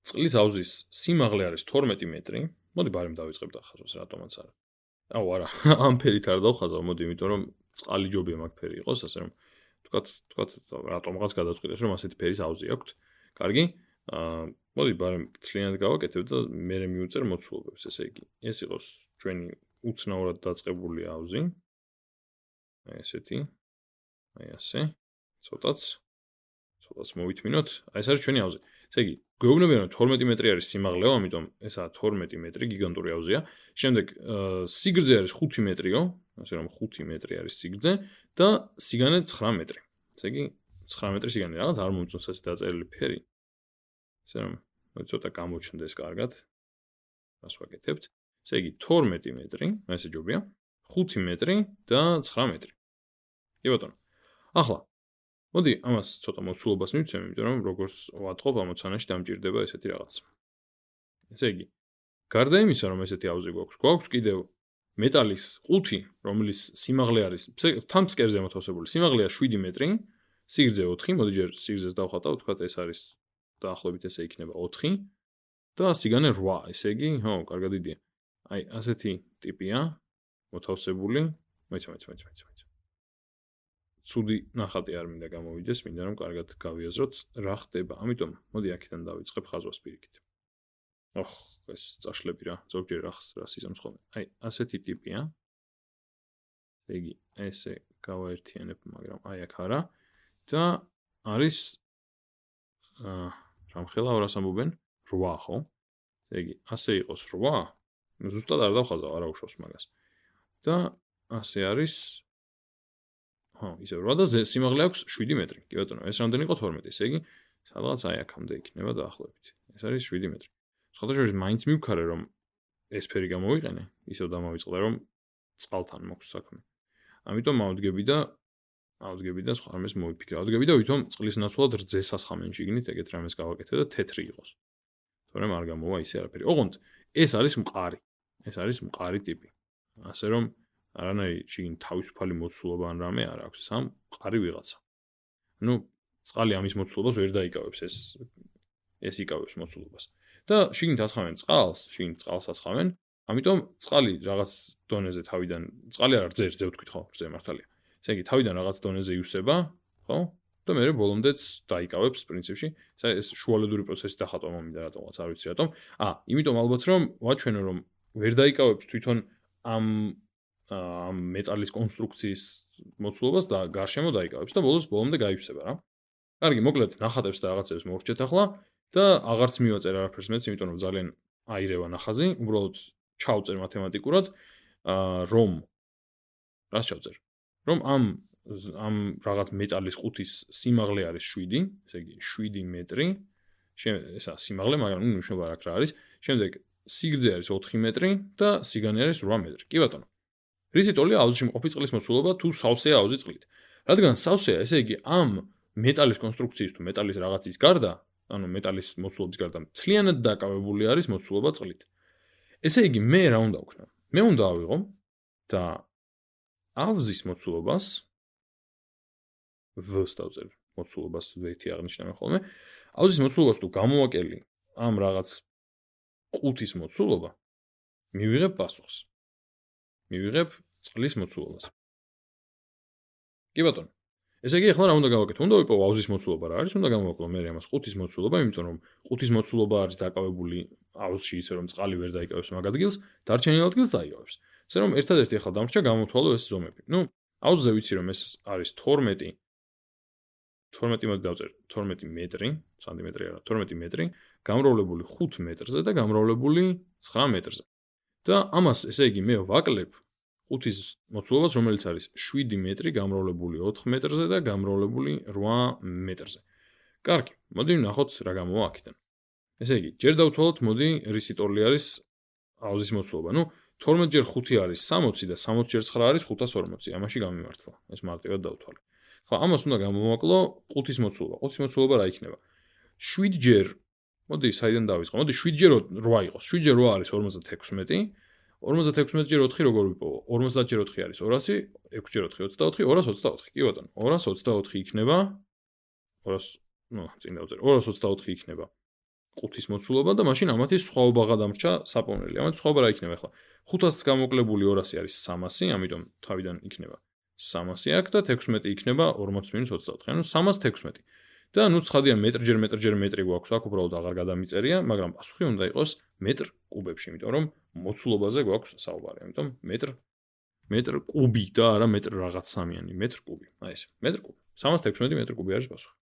წყლის აუზის სიმაღლე არის 12 მეტრი. მოდი ბარემ დავიწყებ და ხაზავს რატომაც არა. აუ არა, ამ ფერით არ დავხაზავ, მოდი, იმიტომ რომ წყალი ჯობია მაგ ფერი იყოს, ასე რომ თქვათ რატომღაც გადავწყვიტეს რომ ასეთი ფერის აუზი აქვთ. კარგი? მოდი ბარემ მთლიანად გავაკეთებ და მე მივუწერ მოცულობებს, ესე იგი. ეს იყოს ჩვენი უცნაურად დაწყებული აუზი. აი ესეთი. აი ასე. ცოტაც მოვითმინოთ. აი ეს არის ჩვენი აუზი. ესე იგი, გვეუბნებიან რომ 12 მეტრი არის სიმაღლეო, ამიტომ ესაა 12 მეტრი, გიგანტური აუზია. შემდეგ სიგრძე არის 5 მეტრიო, ასე რომ 5 მეტრი არის სიგრძე და სიგანე 9 მეტრი. ესე იგი, 9 მეტრი სიგანე რაღაც არ მომწონს ეს დაწერილი ფერი. ესე რომ ცოტა გამოჩნდეს კარგად. რას ვაკეთებთ? ესე იგი, 12 მეტრი, ესე ჯობია, 5 მეტრი და 9 მეტრი. კი ბატონო. ახლა მოდი ამას ცოტა მოცულობას მივცემ, იმიტომ რომ როგორც ვატყობ, ამოცანაში დამჭირდება ესეთი რაღაც. ესე იგი, გარდა იმისა, რომ ესეთი აუზი გვაქვს კიდევ მეტალის ყუთი, რომლის სიმაღლე არის თან ფსკერზე მოთავსებული. სიმაღლეა 7 მეტრი, სიგრძე 4, მოდი ჯერ სიგრძეს დავხატავ, თქვათ ეს არის დაახლოებით ესე იქნება 4 და სიგანე 8, ესე იგი, ხო, კარგად იდეა. აი, ასეთი ტიპია მოთავსებული. მოიცა. ცუდი ნახატი არ მინდა გამოვიდეს, მინდა რომ კარგად გავიაზროთ რა ხდება. ამიტომ მოდი აქედან დავიწყებ ხაზვას პირიქით. ოხ, ეს წაშლები რა, ზოგჯერ რას იზამს ხოლმე. აი, ასეთი ტიპია. ესე იგი, ესე გავაერთიანებ, მაგრამ აი აქ არა. და არის რამხელა 200 ამბობენ 8, ხო? ესე იგი, ასე იყოს 8. ზუსტად არ დავხაზავ, არა უშავს მაგას. და ასე არის ხო, ისე 8 და სიმაღლე აქვს 7 მეტრი. კი ბატონო, ეს რამდენი იყო 12, ესე იგი, სადღაც აი აქამდე იქნება დაახლოებით. ეს არის 7 მეტრი. სხვადასხვა მაინც მივქარე რომ ეს ფერი გამოვიყენე, ისევ დამავიწყდა რომ წყალთან მოქვს საქმე. ამიტომ ავდგები და სხვა რამეს მოვიფიქრე. ავდგები და ვითომ წყლის ნაცვლად რძე სასხამენ შიგნით ეგეთ რამეს გავაკეთე და თეთრი იყოს. თორემ არ გამოვა ისე არაფერი. ოღონდ ეს არის მყარი. ეს არის მყარი ტიპი. ასე რომ არანაირი შიგნით თავისუფალი მოცულობა ან რამე არ აქვს, სამ მყარი ვიღაცა. ნუ წყალი ამის მოცულობას ვერ დაიკავებს, ეს იკავებს მოცულობას. და შიგნით ასხამენ წყალს, ასხამენ. ამიტომ წყალი რაღაც დონეზე თავიდან, წყალი არ რძე ვთქვით ხო, რძე მართალია. ესე იგი, თავიდან რაღაც დონეზე ივსება, ხო? და მე ბოლომდეც დაიკავებს პრინციპში. ეს შუალედური პროცესი დახატვა მომინდა რატომღაც არ ვიცი რატომ. იმიტომ ალბათ რომ ვაჩვენო რომ ვერ დაიკავებს თვითონ ამ მეტალის კონსტრუქციის მოცულობას და გარშემო დაიკავებს და ბოლომდე გაივსება რა. კარგი, მოკლედ ნახატებს და რაღაცებს მოვრჩეთ ახლა და აღარც მივაწერ არაფერს მეც, იმიტომ რომ ძალიან აირევა ნახაზი, უბრალოდ ჩავწერ მათემატიკურად, რომ რას ჩავწერ? რომ ამ რაღაც მეტალის ყუთის სიმაღლე არის 7, ესე იგი 7 მეტრი. ესა სიმაღლე, მაგრამ ნიშნობა რა არის. შემდეგ სიგრძე არის 4 მეტრი და სიგანე არის 8 მეტრი. კი ბატონო. რისი ტოლია აუზში მყოფი წყლის მოცულობა თუ სავსეა აუზი წყლით? რადგან სავსეა, ესე იგი ამ მეტალის კონსტრუქციის თუ მეტალის რაღაცის გარდა, ანუ მეტალის მოცულობის გარდა მთლიანად დაკავებული არის მოცულობა წყლით. ესე იგი მე რა უნდა ვქნა? მე უნდა ავიღო და აუზის მოცულობას V-ს დავწერ, მოცულობას V-ი აღნიშნავენ ხოლმე. აუზის მოცულობას თუ გამოვაკელი ამ რაღაც ყუთის მოცულობა, მივიღებ პასუხს. მივიღებ წყლის მოცულობას. კი ბატონო. ესე იგი ახლა რა უნდა გავაკეთო? უნდა ვიპოვო აუზის მოცულობა რა არის? უნდა გამოვაკლო მე ამას ყუთის მოცულობა, იმიტომ რომ ყუთის მოცულობა არის დაკავებული აუზში ისე რომ წყალი ვერ დაიკავებს მაგ ადგილს, დარჩენილ ადგილს დაიკავებს. ესე რომ ერთადერთი ახლა დამრჩა გამოვთვალო ეს ზომები. ნუ აუზზე ვიცი რომ ეს არის 12 მოდი დავწერ 12 მეტრი, სანტიმეტრი არა, 12 მეტრი, გამრავლებული 5 მეტრზე და გამრავლებული 9 მეტრზე. და ამას ესე იგი მე ვაკლებ ყუთის მოცულობას, რომელიც არის 7 მეტრი გამრავლებული 4 მეტრზე და გამრავლებული 8 მეტრზე. კარგი, მოდი ვნახოთ რა გამოვა აქედან. ესე იგი, ჯერ დავთვალოთ, მოდი რისი ტოლი არის აუზის მოცულობა. ნუ 12 ჯერ 5 არის 60 და 60 ჯერ 9 არის 540. ამაში გამიმართლა. ეს მარტივად დავთვალე. ხო, ამას უნდა გამოვაკლო ყუთის მოცულობა. ყუთის მოცულობა რა იქნება? 7 ჯერ, მოდი საიდან დავიწყო? მოდი 7 ჯერ 8 იყოს. 7 ჯერ 8 არის 56. 56 ჯერ 4 როგორ ვიპოვო? 50 ჯერ 4 არის 200, 6 ჯერ 4 24, 224. კი ბატონო, 224 იქნება. 200, ნუ წინ დავწერე. 224 იქნება 5-ის მოცულობა და მაშინ ამათი სხვაობა გადამრჩა საპოვნელი. ამათ სხვაობა რა იქნება ახლა? 500-ს გამოკლებული 200 არის 300, ამიტომ თავიდან იქნება 300 აქ და 16 იქნება 40-24. ანუ 316. და ნუ ცხადია მეტრი გვაქვს აქ, უბრალოდ აღარ გადამიწერია, მაგრამ პასუხი უნდა იყოს მეტრ კუბებში, იმიტომ რომ მოცულობაზე გვაქვს საუბარი. ამიტომ მეტრ კუბი და არა მეტრ რაღაც სამიანი, მეტრ კუბი. აი ესე, მეტრ კუბი. 316 მეტრ კუბი არის პასუხი.